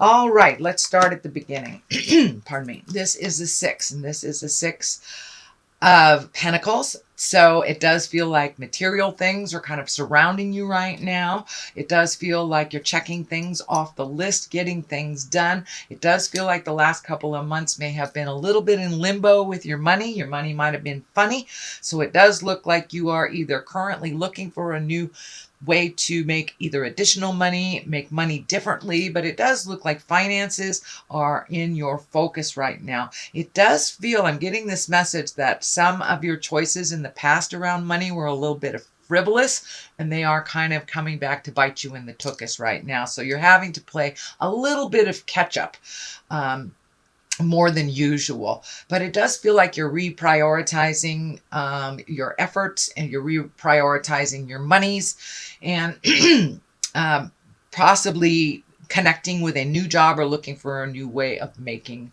All right, let's start at the beginning. Pardon me. This is the six, and this is the six of Pentacles. So it does feel like material things are kind of surrounding you right now. It does feel like you're checking things off the list, getting things done. It does feel like the last couple of months may have been a little bit in limbo with your money. Your money might have been funny. So it does look like you are either currently looking for a new way to make either additional money, make money differently, but it does look like finances are in your focus right now. It does feel, I'm getting this message that some of your choices in the past around money were a little bit frivolous, and they are kind of coming back to bite you in the tuchus right now. So you're having to play a little bit of catch up. More than usual, but it does feel like you're reprioritizing your efforts, and you're reprioritizing your monies, and possibly connecting with a new job or looking for a new way of making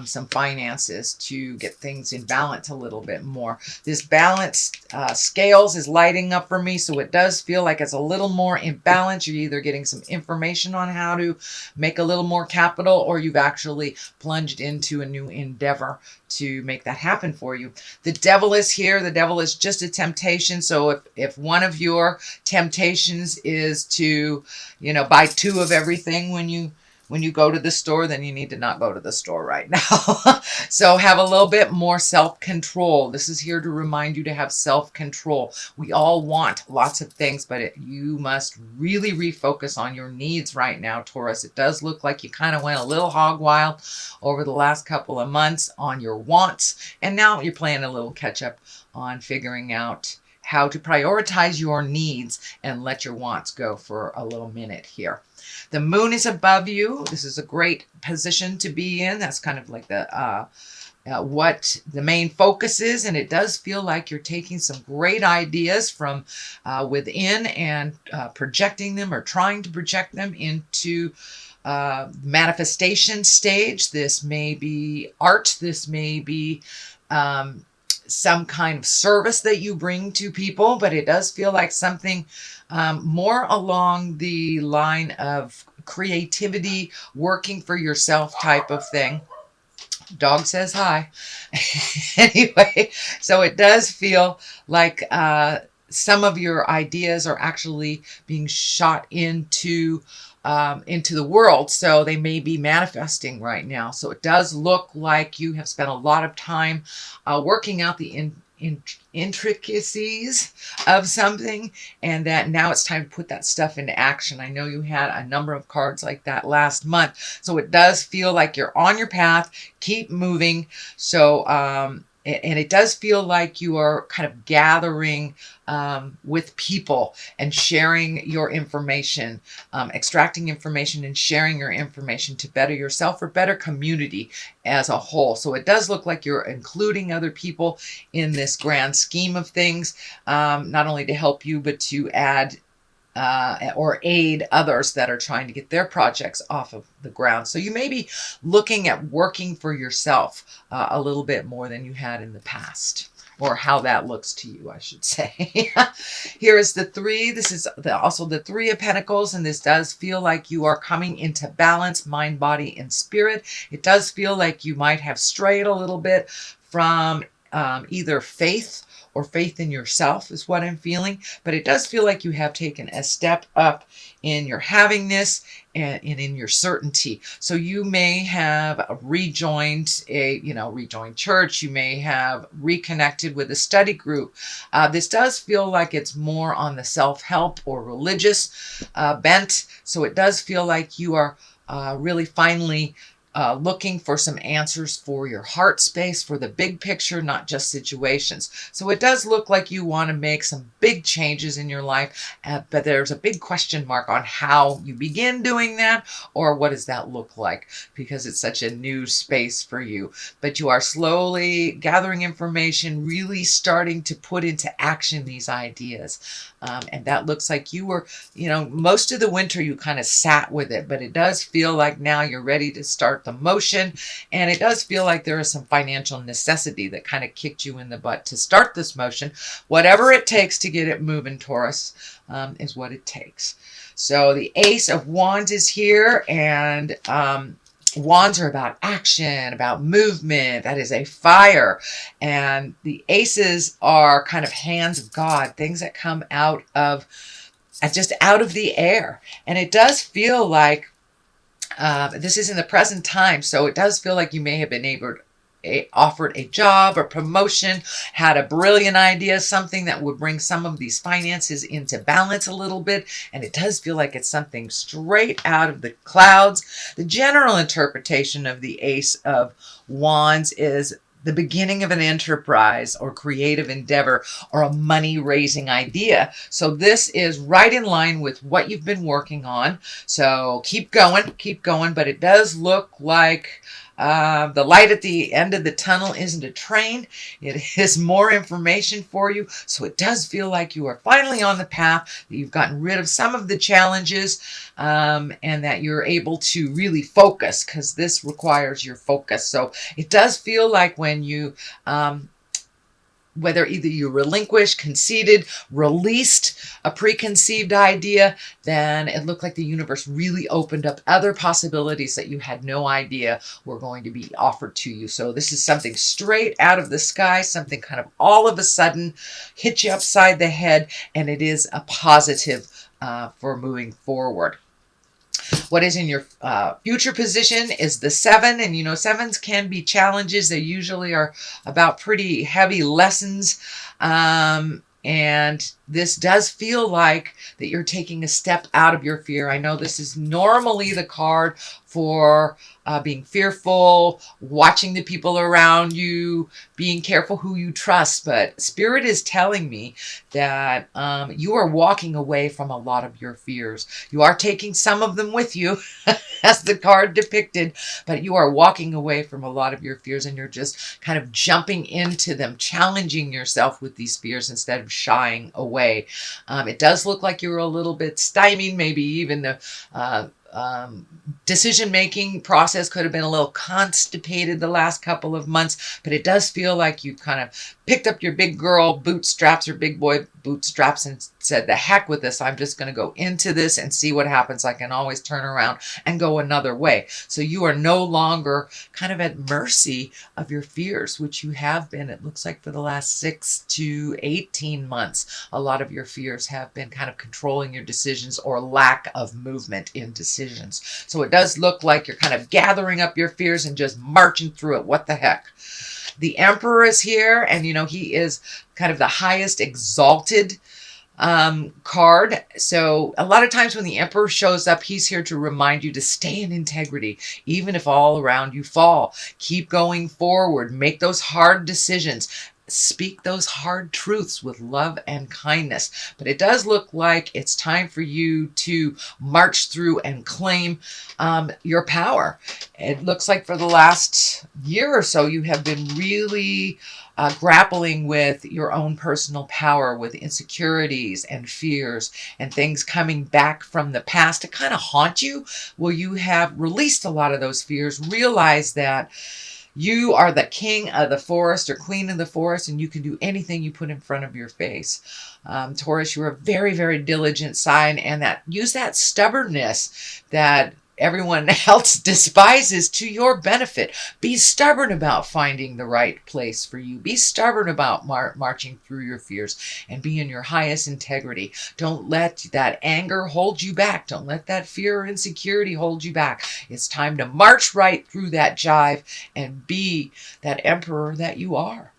some finances to get things in balance a little bit more. This balance scales is lighting up for me, so it does feel like it's a little more in balance. You're either getting some information on how to make a little more capital, or you've actually plunged into a new endeavor to make that happen for you. The devil is here. The devil is just a temptation. So if one of your temptations is to, buy two of everything when you go to the store, then you need to not go to the store right now. So have a little bit more self-control. This is here to remind you to have self-control. We all want lots of things, but you must really refocus on your needs right now, Taurus. It does look like you kind of went a little hog wild over the last couple of months on your wants, and now you're playing a little catch up on figuring out how to prioritize your needs and let your wants go for a little minute here. The moon is above you. This is a great position to be in. That's kind of like the what the main focus is, and it does feel like you're taking some great ideas from within and projecting them, or trying to project them into manifestation stage. This may be art. This may be some kind of service that you bring to people, but it does feel like something more along the line of creativity, working for yourself type of thing. Dog says hi. Anyway, so it does feel like some of your ideas are actually being shot into the world, so they may be manifesting right now. So it does look like you have spent a lot of time working out the intricacies of something, and that now it's time to put that stuff into action. I know you had a number of cards like that last month, so it does feel like you're on your path. Keep moving. So and it does feel like you are kind of gathering with people and sharing your information, extracting information and sharing your information to better yourself or better community as a whole. So it does look like you're including other people in this grand scheme of things, not only to help you, but to add or aid others that are trying to get their projects off of the ground. So you may be looking at working for yourself a little bit more than you had in the past, or how that looks to you, I should say. Here is the three. This is also the Three of Pentacles, and this does feel like you are coming into balance, mind, body, and spirit. It does feel like you might have strayed a little bit from either faith or faith in yourself is what I'm feeling. But it does feel like you have taken a step up in your havingness and in your certainty. So you may have rejoined rejoined church. You may have reconnected with a study group. This does feel like it's more on the self-help or religious bent. So it does feel like you are really finally looking for some answers for your heart space, for the big picture, not just situations. So it does look like you want to make some big changes in your life, but there's a big question mark on how you begin doing that, or what does that look like, because it's such a new space for you. But you are slowly gathering information, really starting to put into action these ideas. And that looks like you were, most of the winter you kind of sat with it, but it does feel like now you're ready to start the motion. And it does feel like there is some financial necessity that kind of kicked you in the butt to start this motion. Whatever it takes to get it moving, Taurus, is what it takes. So the Ace of Wands is here, and wands are about action, about movement. That is a fire. And the aces are kind of hands of God, things that come out of just out of the air. And it does feel like this is in the present time. So it does feel like you may have been offered a job or promotion, had a brilliant idea, something that would bring some of these finances into balance a little bit. And it does feel like it's something straight out of the clouds. The general interpretation of the Ace of Wands is the beginning of an enterprise or creative endeavor or a money-raising idea. So this is right in line with what you've been working on. So keep going, but it does look like the light at the end of the tunnel isn't a train. It is more information for you. So it does feel like you are finally on the path, that you've gotten rid of some of the challenges, and that you're able to really focus, because this requires your focus. So it does feel like when you whether either you relinquished, conceded, released a preconceived idea, then it looked like the universe really opened up other possibilities that you had no idea were going to be offered to you. So this is something straight out of the sky, something kind of all of a sudden hit you upside the head, and it is a positive for moving forward. What is in your future position is the 7. And you know, 7s can be challenges. They usually are about pretty heavy lessons. And this does feel like that you're taking a step out of your fear. I know this is normally the card for being fearful, watching the people around you, being careful who you trust. But Spirit is telling me that you are walking away from a lot of your fears. You are taking some of them with you, as the card depicted, but you are walking away from a lot of your fears, and you're just kind of jumping into them, challenging yourself with these fears instead of shying away. It does look like you're a little bit stymied, maybe even the decision-making process could have been a little constipated the last couple of months, but it does feel like you kind of picked up your big girl bootstraps or big boy bootstraps and said, the heck with this, I'm just going to go into this and see what happens. I can always turn around and go another way. So you are no longer kind of at mercy of your fears, which you have been, it looks like, for the last 6 to 18 months. A lot of your fears have been kind of controlling your decisions or lack of movement in decisions. So it does look like you're kind of gathering up your fears and just marching through it. What the heck? The Emperor is here, and you know, he is kind of the highest exalted card. So a lot of times when the Emperor shows up, he's here to remind you to stay in integrity, even if all around you fall. Keep going forward. Make those hard decisions. Speak those hard truths with love and kindness. But it does look like it's time for you to march through and claim your power. It looks like for the last year or so, you have been really grappling with your own personal power, with insecurities and fears and things coming back from the past to kind of haunt you. Well, you have released a lot of those fears, realize that you are the king of the forest or queen of the forest, and you can do anything you put in front of your face. Taurus, you're a very, very diligent sign, and use that stubbornness that everyone else despises to your benefit. Be stubborn about finding the right place for you. Be stubborn about marching through your fears and be in your highest integrity. Don't let that anger hold you back. Don't let that fear or insecurity hold you back. It's time to march right through that jive and be that emperor that you are.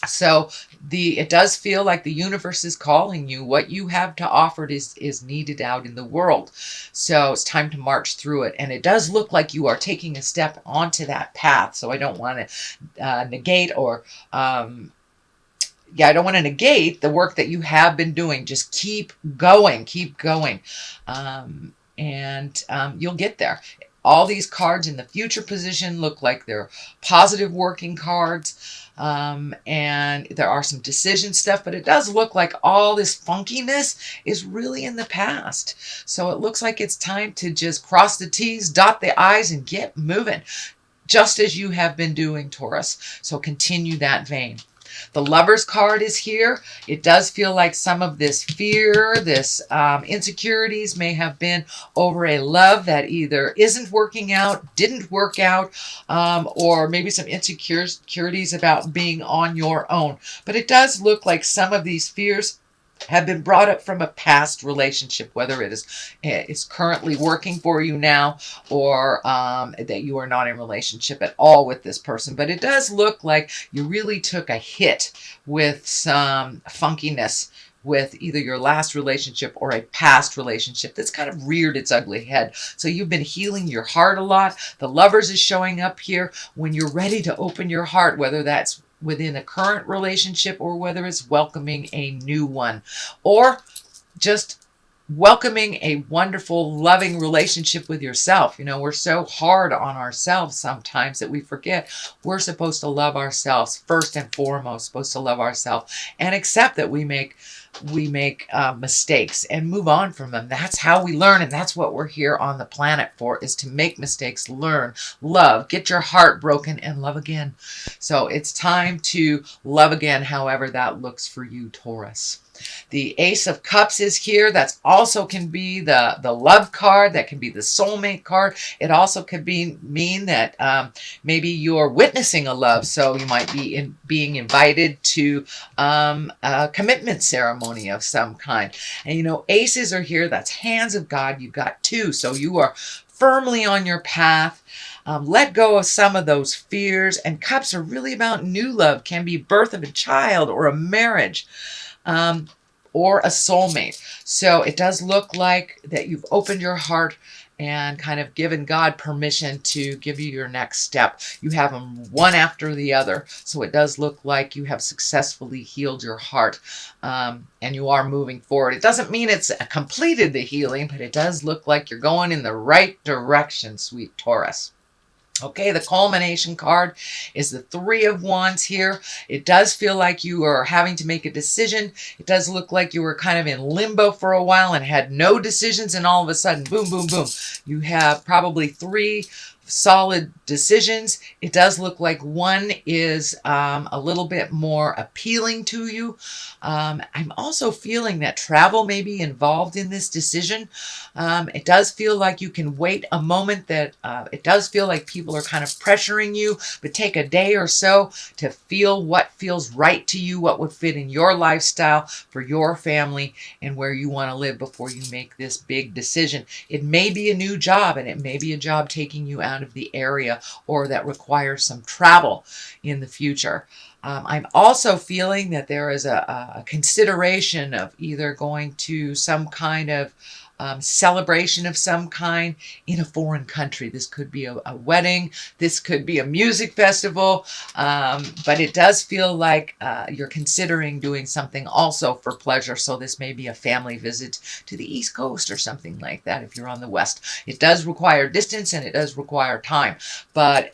So it does feel like the universe is calling you. What you have to offer is needed out in the world. So it's time to march through it. And it does look like you are taking a step onto that path. So I don't want to negate or I don't want to negate the work that you have been doing. Just keep going, and you'll get there. All these cards in the future position look like they're positive working cards. And there are some decision stuff, but it does look like all this funkiness is really in the past. So it looks like it's time to just cross the T's, dot the I's, and get moving, just as you have been doing, Taurus. So continue that vein. The Lovers card is here. It does feel like some of this fear, this insecurities may have been over a love that either isn't working out, didn't work out, or maybe some insecurities about being on your own. But it does look like some of these fears have been brought up from a past relationship, whether it is currently working for you now, or that you are not in relationship at all with this person. But it does look like you really took a hit with some funkiness with either your last relationship or a past relationship that's kind of reared its ugly head. So you've been healing your heart a lot. The Lovers is showing up here when you're ready to open your heart, whether that's within a current relationship or whether it's welcoming a new one, or just welcoming a wonderful, loving relationship with yourself. You know, we're so hard on ourselves sometimes that we forget we're supposed to love ourselves first and foremost, supposed to love ourselves and accept that we make mistakes and move on from them. That's how we learn, and that's what we're here on the planet for, is to make mistakes, learn, love, get your heart broken, and love again. So it's time to love again, however that looks for you, Taurus. The Ace of Cups is here. That's also can be the love card. That can be the soulmate card. It also could mean that maybe you're witnessing a love. So you might be being invited to a commitment ceremony of some kind. And you know, aces are here. That's hands of God. You've got two. So you are firmly on your path. Let go of some of those fears. And cups are really about new love. Can be birth of a child or a marriage. Or a soulmate. So it does look like that you've opened your heart and kind of given God permission to give you your next step. You have them one after the other. So it does look like you have successfully healed your heart, and you are moving forward. It doesn't mean it's completed the healing, but it does look like you're going in the right direction, sweet Taurus. Okay, the culmination card is the Three of Wands here. It does feel like you are having to make a decision. It does look like you were kind of in limbo for a while and had no decisions, and all of a sudden, boom, boom, boom. You have probably three solid decisions. It does look like one is a little bit more appealing to you. I'm also feeling that travel may be involved in this decision. It does feel like you can wait a moment, that it does feel like people are kind of pressuring you, but take a day or so to feel what feels right to you, what would fit in your lifestyle for your family and where you want to live before you make this big decision. It may be a new job, and it may be a job taking you out of the area, or that requires some travel in the future. I'm also feeling that there is a consideration of either going to some kind of celebration of some kind in a foreign country. This could be a wedding. This could be a music festival. But it does feel like you're considering doing something also for pleasure. So this may be a family visit to the East Coast or something like that if you're on the West. It does require distance, and it does require time. But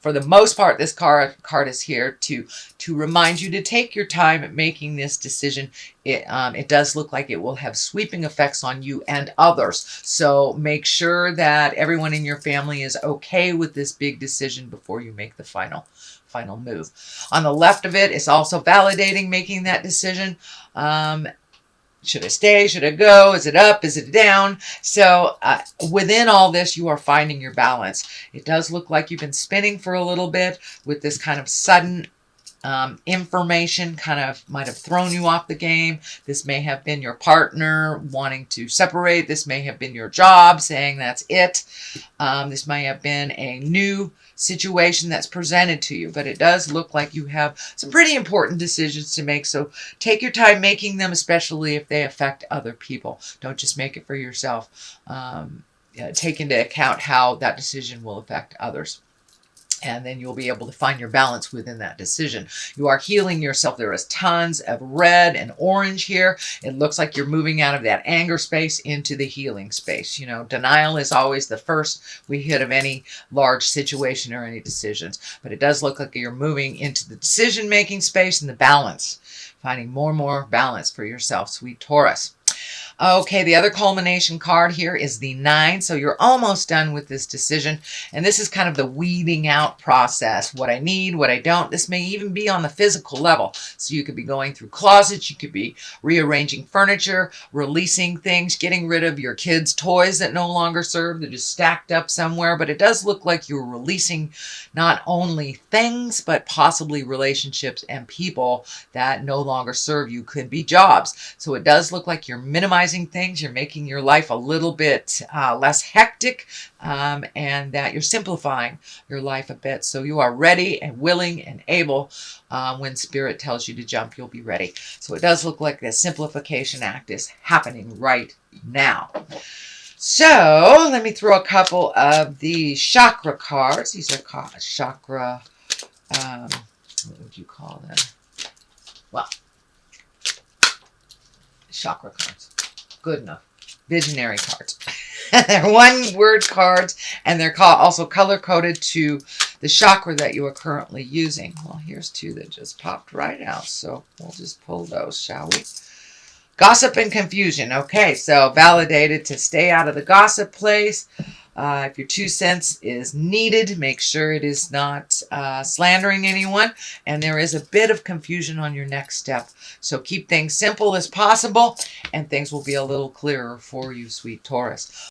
for the most part, this card is here to remind you to take your time at making this decision. It does look like it will have sweeping effects on you and others. So make sure that everyone in your family is okay with this big decision before you make the final move. On the left of it, it's also validating making that decision. Should I stay? Should I go? Is it up? Is it down? So within all this, you are finding your balance. It does look like you've been spinning for a little bit with this kind of sudden information, kind of might have thrown you off the game. This may have been your partner wanting to separate. This may have been your job saying that's it. This may have been a new situation that's presented to you, but it does look like you have some pretty important decisions to make. So take your time making them, especially if they affect other people. Don't just make it for yourself. Take into account how that decision will affect others. And then you'll be able to find your balance within that decision. You are healing yourself. There is tons of red and orange here. It looks like you're moving out of that anger space into the healing space. You know, denial is always the first we hit of any large situation or any decisions. But it does look like you're moving into the decision-making space and the balance. Finding more and more balance for yourself, sweet Taurus. Okay, the other culmination card here is the 9. So you're almost done with this decision. And this is kind of the weeding out process. What I need, what I don't. This may even be on the physical level. So you could be going through closets. You could be rearranging furniture, releasing things, getting rid of your kids' toys that no longer serve. They're just stacked up somewhere. But it does look like you're releasing not only things, but possibly relationships and people that no longer serve you. Could be jobs. So it does look like you're minimizing things, you're making your life a little bit less hectic, and that you're simplifying your life a bit. So you are ready and willing and able. When Spirit tells you to jump, you'll be ready. So it does look like the simplification act is happening right now. So let me throw a couple of the chakra cards. These are chakra, what would you call them? Well, chakra cards. Good enough. Visionary cards. They're one-word cards, and they're also color-coded to the chakra that you are currently using. Well, here's 2 that just popped right out, so we'll just pull those, shall we? Gossip and confusion. Okay, so validated to stay out of the gossip place. If your 2 cents is needed, make sure it is not slandering anyone. And there is a bit of confusion on your next step. So keep things simple as possible, and things will be a little clearer for you, sweet Taurus.